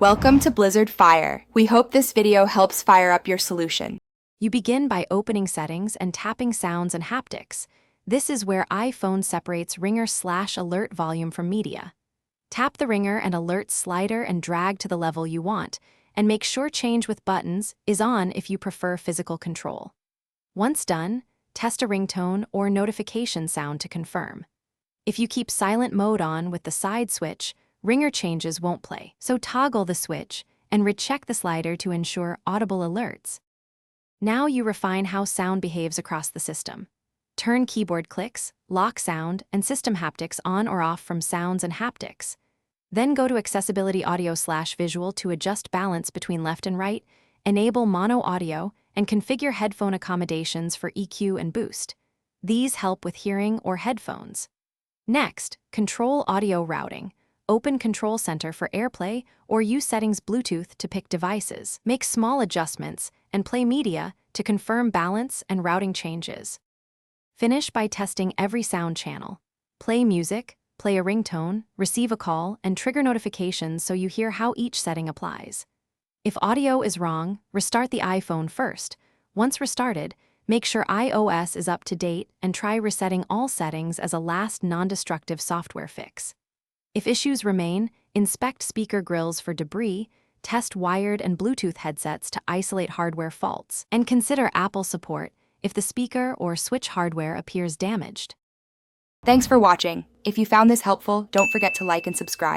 Welcome to Blizzard Fire. We hope this video helps fire up your solution. You begin by opening Settings and tapping Sounds and Haptics. This is where iPhone separates ringer/alert volume from media. Tap the ringer and alert slider and drag to the level you want, and make sure Change with Buttons is on if you prefer physical control. Once done, test a ringtone or notification sound to confirm. If you keep silent mode on with the side switch, ringer changes won't play, so toggle the switch and recheck the slider to ensure audible alerts. Now you refine how sound behaves across the system. Turn keyboard clicks, lock sound, and system haptics on or off from Sounds and Haptics. Then go to Accessibility Audio/Visual to adjust balance between left and right, enable mono audio, and configure headphone accommodations for EQ and boost. These help with hearing or headphones. Next, control audio routing. Open Control Center for AirPlay or use Settings Bluetooth to pick devices. Make small adjustments and play media to confirm balance and routing changes. Finish by testing every sound channel. Play music, play a ringtone, receive a call, and trigger notifications so you hear how each setting applies. If audio is wrong, restart the iPhone first. Once restarted, make sure iOS is up to date and try resetting all settings as a last non-destructive software fix. If issues remain, inspect speaker grills for debris, test wired and Bluetooth headsets to isolate hardware faults, and consider Apple support if the speaker or switch hardware appears damaged. Thanks for watching. If you found this helpful, don't forget to like and subscribe.